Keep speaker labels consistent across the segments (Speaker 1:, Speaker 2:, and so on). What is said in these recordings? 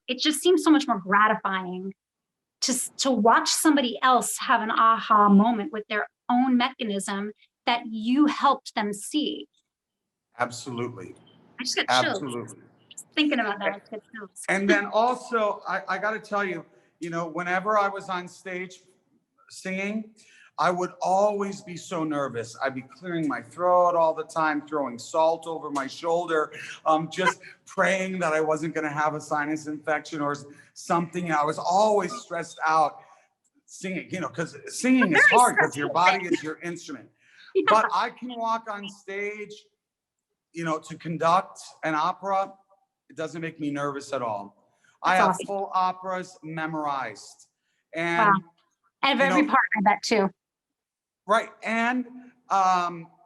Speaker 1: it just seems so much more gratifying to watch somebody else have an aha moment with their own mechanism that you helped them see.
Speaker 2: Absolutely.
Speaker 1: I just got chills
Speaker 2: Absolutely.
Speaker 1: just thinking about that. I just got chills.
Speaker 2: And then also, I got to tell you, whenever I was on stage singing, I would always be so nervous. I'd be clearing my throat all the time, throwing salt over my shoulder, just praying that I wasn't going to have a sinus infection or something. I was always stressed out singing, because singing is hard because your body is your instrument.
Speaker 1: Yeah.
Speaker 2: But I can walk on stage, to conduct an opera. It doesn't make me nervous at all. I have
Speaker 1: awesome.
Speaker 2: full operas memorized. And
Speaker 1: wow. And every part, I bet too.
Speaker 2: Right. And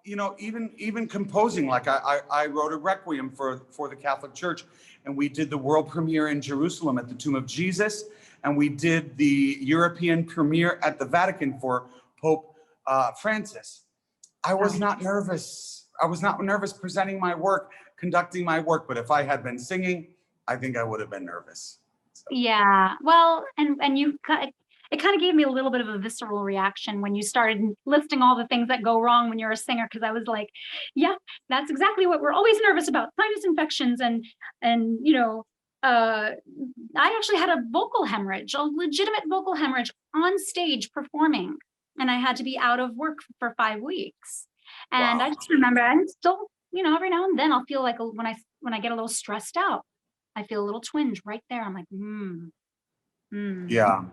Speaker 2: even composing, like I wrote a requiem for the Catholic Church, and we did the world premiere in Jerusalem at the Tomb of Jesus, and we did the European premiere at the Vatican for Pope Francis. I was not nervous. I was not nervous presenting my work, conducting my work, but if I had been singing, I think I would have been nervous. So.
Speaker 1: Yeah, well, and it kind of gave me a little bit of a visceral reaction when you started listing all the things that go wrong when you're a singer, because I was like, yeah, that's exactly what we're always nervous about, sinus infections and I actually had a vocal hemorrhage, a legitimate vocal hemorrhage on stage performing, and I had to be out of work for 5 weeks. And wow. I just remember, and still, every now and then I'll feel like when I get a little stressed out, I feel a little twinge right there. I'm like,
Speaker 2: Yeah.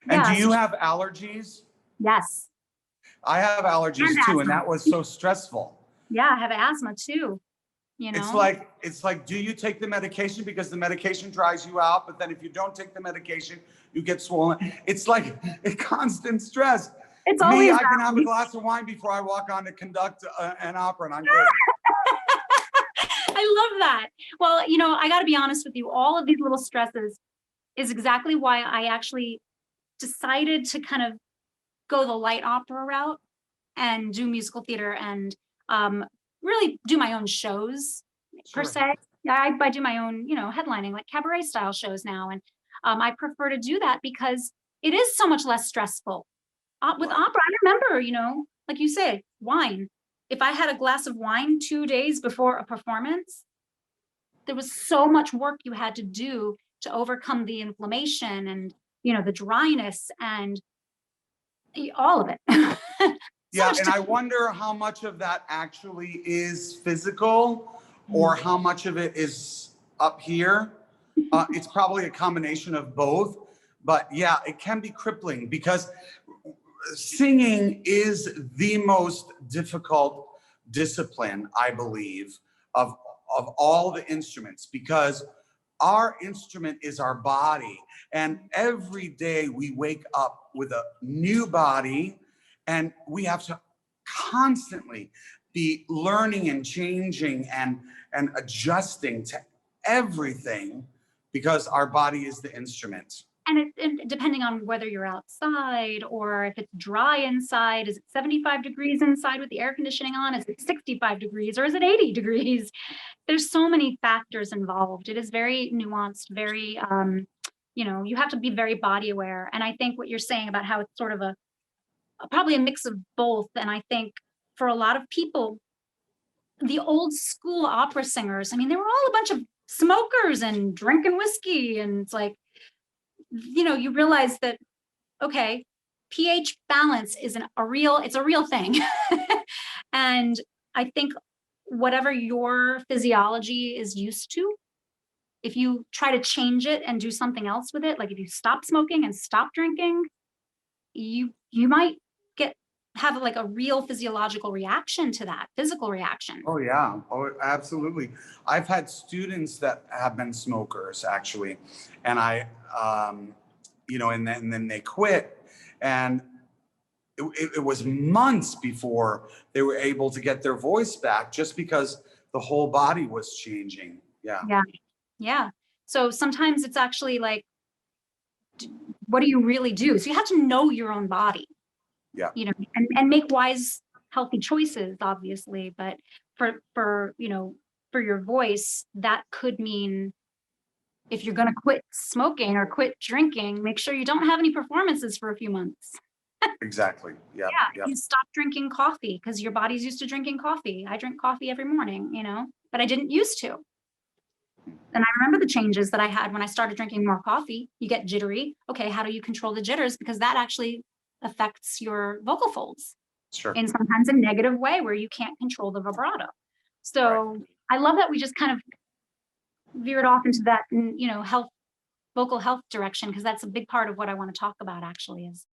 Speaker 2: And do you have allergies?
Speaker 1: Yes.
Speaker 2: I have allergies too, and that was so stressful.
Speaker 1: Yeah, I have asthma too.
Speaker 2: It's like, do you take the medication because the medication dries you out, but then if you don't take the medication, you get swollen. It's like a constant stress.
Speaker 1: It's always
Speaker 2: me. I can have a glass of wine before I walk on to conduct an opera, and I'm good.
Speaker 1: I love that. Well, I got to be honest with you. All of these little stresses is exactly why I actually decided to kind of go the light opera route and do musical theater and really do my own shows per se. I do my own, headlining, like cabaret style shows now. And I prefer to do that because it is so much less stressful. With opera, I remember, like you said, wine. If I had a glass of wine 2 days before a performance, there was so much work you had to do to overcome the inflammation and, the dryness and all of it.
Speaker 2: Yeah, and I wonder how much of that actually is physical or how much of it is up here. It's probably a combination of both, but yeah, it can be crippling because singing is the most difficult discipline, I believe, of all the instruments, because our instrument is our body, and every day we wake up with a new body, and we have to constantly be learning and changing and adjusting to everything because our body is the instrument.
Speaker 1: And depending on whether you're outside or if it's dry inside, is it 75 degrees inside with the air conditioning on? Is it 65 degrees or is it 80 degrees? There's so many factors involved. It is very nuanced, very, you have to be very body aware. And I think what you're saying about how it's sort of probably a mix of both. And I think for a lot of people, the old school opera singers, they were all a bunch of smokers and drinking whiskey. And it's like, you realize that, okay, pH balance is a real thing. And I think whatever your physiology is used to, if you try to change it and do something else with it, like if you stop smoking and stop drinking, you might have like a real physiological reaction to that, physical reaction.
Speaker 2: Oh yeah, oh absolutely. I've had students that have been smokers actually, and and then they quit, and it was months before they were able to get their voice back just because the whole body was changing.
Speaker 1: Yeah. So sometimes it's actually like, what do you really do? So you have to know your own body.
Speaker 2: Yeah.
Speaker 1: And make wise, healthy choices, obviously. But for your voice, that could mean if you're going to quit smoking or quit drinking, make sure you don't have any performances for a few months.
Speaker 2: Exactly. Yep.
Speaker 1: Yeah,
Speaker 2: Yep.
Speaker 1: you stop drinking coffee because your body's used to drinking coffee. I drink coffee every morning, you know, but I didn't used to. And I remember the changes that I had when I started drinking more coffee. You get jittery. Okay, how do you control the jitters? Because that actually affects your vocal folds
Speaker 2: Sure.
Speaker 1: in sometimes a negative way where you can't control the vibrato. So
Speaker 2: Right.
Speaker 1: I love that we just kind of veered off into that, you know, vocal health direction, because that's a big part of what I want to talk about actually is